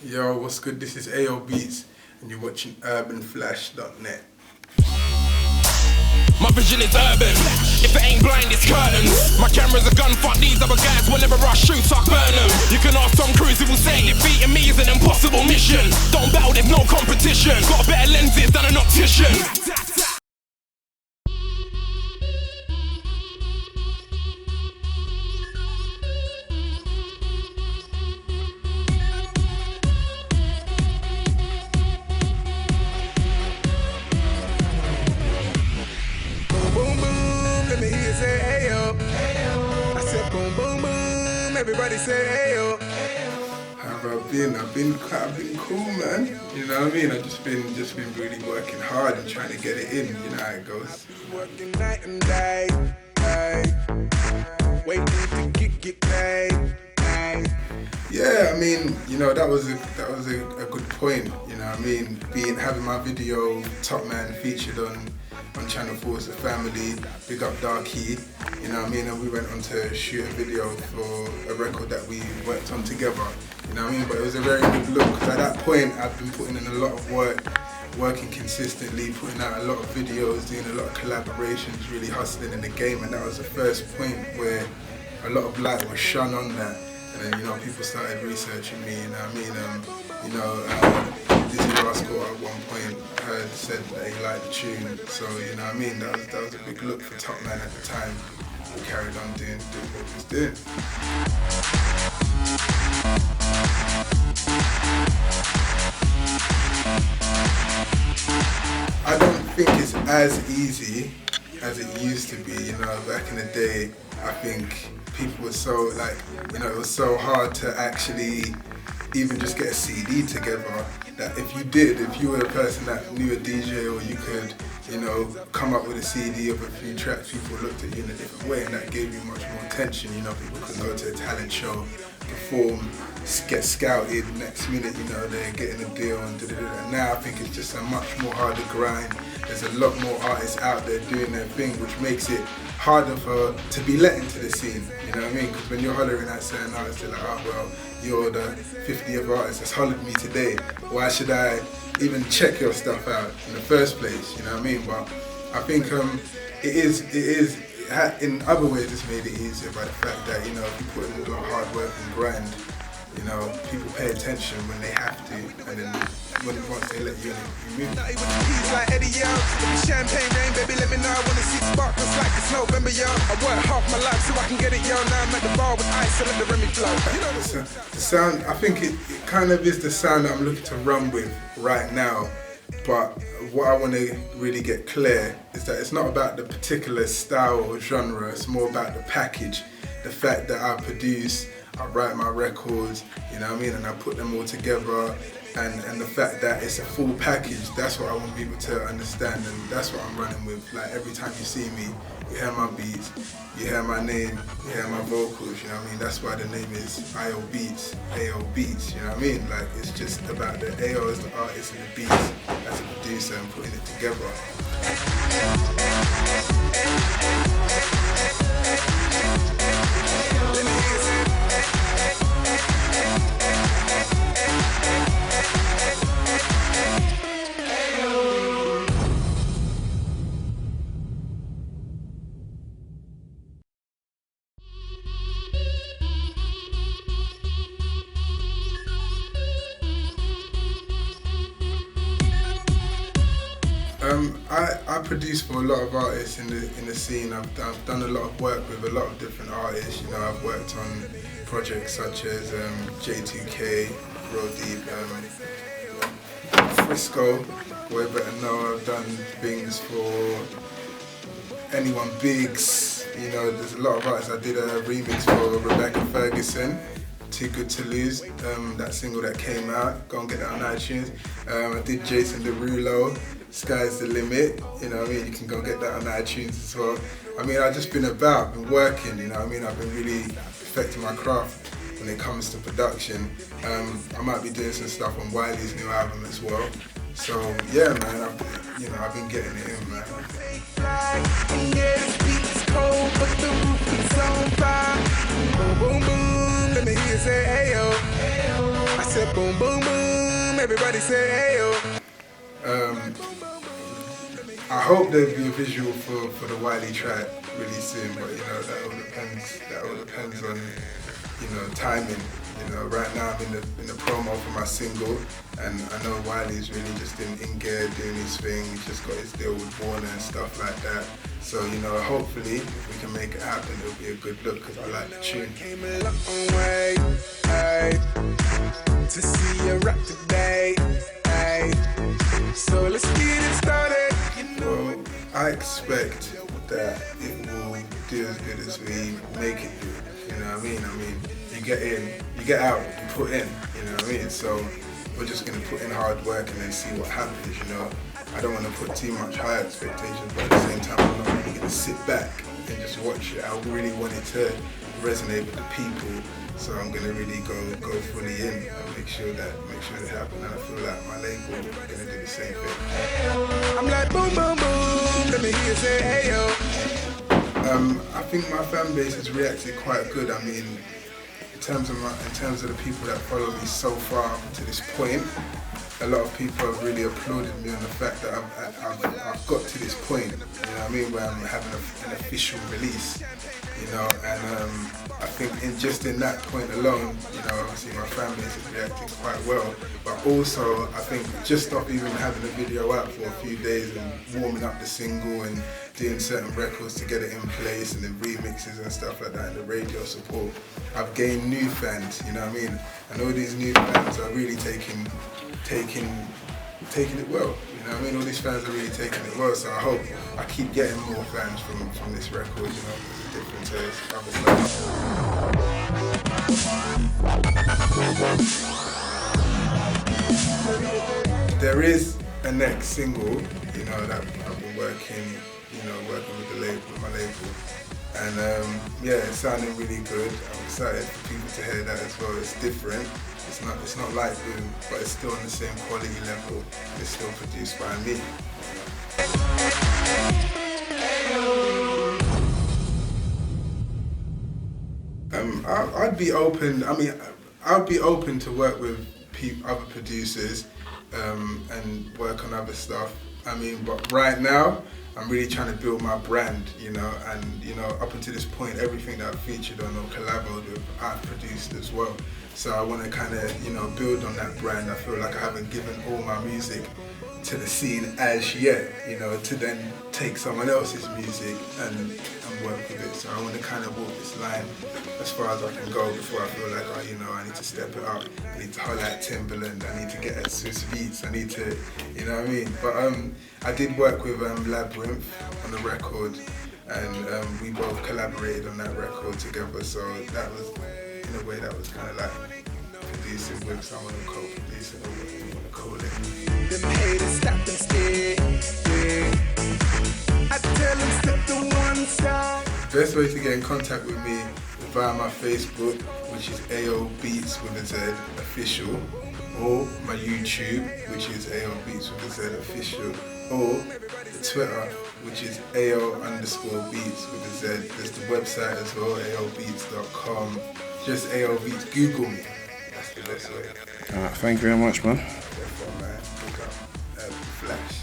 Yo, what's good? This is Beatz, and you're watching urbanflash.net. My vision is urban. If it ain't blind, it's curtains. My camera's a gun, fuck these other guys. Whenever I shoot, I burn them. You can ask Tom Cruise, he will say defeating me is an impossible mission. Don't battle, there's no competition. Got better lenses than an optician. Everybody say ayo. How have I been? I've been cool, man. You know what I mean? I've just been really working hard and trying to get it in. You know how it goes. Working night and day, waiting to get paid. Yeah, I mean, you know, that was a good point. You know what I mean? Having my video Top Man featured on Channel 4's The Family, big up Darky, you know what I mean, and we went on to shoot a video for a record that we worked on together, you know what I mean, but it was a very good look, because at that point I've been putting in a lot of work, working consistently, putting out a lot of videos, doing a lot of collaborations, really hustling in the game, and that was the first point where a lot of light was shone on that, and then, you know, people started researching me, you know what I mean, Dizzy Rascal at one point said that he liked the tune, so you know what I mean, that was a big look for Top Man at the time. We carried on doing what he was doing. I don't think it's as easy as it used to be, you know, back in the day. I think people were so, like, you know, it was so hard to actually even just get a CD together, that if you were a person that knew a DJ, or you could, you know, come up with a CD of a few tracks, people looked at you in a different way, and that gave you much more attention. You know, people could go to a talent show, perform, get scouted, next minute, you know, they're getting a deal and da-da-da. And now I think it's just a much more harder grind. There's a lot more artists out there doing their thing, which makes it harder to be let into the scene, you know what I mean? Because when you're hollering at certain artists, they're like, oh well, you're the 50th artist that's hollered me today. Why should I even check your stuff out in the first place, you know what I mean? But I think in other ways it's made it easier by the fact that, you know, if you put in a lot of hard work and grind, you know, people pay attention when they have to, and then once they let you in, you move. With the keys like Eddie, yo. If champagne rain, baby, let me know. I wanna see sparkles like it's November, yo. I work half my life so I can get it, yo. Now I'm at the bar with ice, so let the Remy flow. You know the sound, I think it kind of is the sound that I'm looking to run with right now. But what I want to really get clear is that it's not about the particular style or genre, it's more about the package. The fact that I produce, I write my records, you know what I mean, and I put them all together, and the fact that it's a full package, that's what I want people to understand, and that's what I'm running with. Like, every time you see me, you hear my beats, you hear my name, you hear my vocals, you know what I mean? That's why the name is Beatz, Beatz, you know what I mean? Like, it's just about the AO as the artist and the beats as a producer and putting it together. I produce for a lot of artists in the scene. I've done a lot of work with a lot of different artists. You know, I've worked on projects such as J2K, Roll Deep, Frisco, Boy Better Know. I've done things for anyone, Biggs. You know, there's a lot of artists. I did a remix for Rebecca Ferguson, Too Good to Lose, that single that came out. Go and get that on iTunes. I did Jason Derulo, Sky's the Limit, you know what I mean? You can go get that on iTunes as well. I mean, I've just been working, you know what I mean? I've been really perfecting my craft when it comes to production. I might be doing some stuff on Wiley's new album as well. So yeah, man, I've been getting it in, man. Boom, boom, boom. let me hear you say ayo. I said boom, boom, boom, everybody say ayo. I hope there'll be a visual for the Wiley track really soon, but you know, that all depends on, you know, timing. You know, right now I'm in the promo for my single, and I know Wiley's really just in gear doing his thing. He's just got his deal with Warner and stuff like that. So, you know, hopefully if we can make it happen, it'll be a good look, because I like the tune. Came a long way, ay, to see you rap today, ay. So let's get it started. Well, I expect that it will do as good as we make it do. You know what I mean? You get in, you get out, you put in, you know what I mean? So we're just gonna put in hard work and then see what happens, you know? I don't want to put too much high expectations, but at the same time, I'm not really gonna sit back and just watch it. I really want it to resonate with the people, so I'm gonna really go fully in and make sure it happens. And I feel like my label are gonna do the same thing. I'm like boom, boom, boom, let me hear you say ayo. I think my fan base has reacted quite good. I mean, in terms of the people that follow me so far to this point, a lot of people have really applauded me on the fact that I've got to this point, you know what I mean, where I'm having an official release, you know, and I think in that point alone, you know, obviously my fan base is reacting quite well, but also I think just off even having a video out for a few days and warming up the single and doing certain records to get it in place and the remixes and stuff like that and the radio support, I've gained new fans, you know what I mean, and all these new fans are really taking it well, you know what I mean? All these fans are really taking it well, so I hope I keep getting more fans from this record, you know, because it's different to other stuff. There is a next single, you know, that I've been working with my label, and yeah, it's sounding really good. I'm excited for people to hear that as well. It's different. It's not like Boom, but it's still on the same quality level. It's still produced by me. I'd be open. I mean, I'd be open to work with other producers and work on other stuff. I mean, but right now, I'm really trying to build my brand, you know, and you know, up until this point, everything that I've featured on or collaborated with, I've produced as well. So I want to kind of, you know, build on that brand. I feel like I haven't given all my music to the scene as yet, you know, to then take someone else's music and work with it. So I want to kind of walk this line as far as I can go before I feel like, oh, you know, I need to step it up. I need to holler at Timberland. I need to get at Swiss Beatz. I need to, you know what I mean? But I did work with Labyrinth on the record, and we both collaborated on that record together. So that was, in a way, that was kind of like producing with someone who co-producing, or whatever you want to call it. Them haters stop and stare, yeah. I tell them step to one side. Best way to get in contact with me is via my Facebook, which is AO Beatz with a Z official, or my YouTube, which is AO Beatz with a Z official, or the Twitter, which is AO_Beatz with a Z. There's the website as well, aobeats.com. Just AO Beatz, Google me. That's the best way. Alright, thank you very much, man. Therefore, man, look up Flash.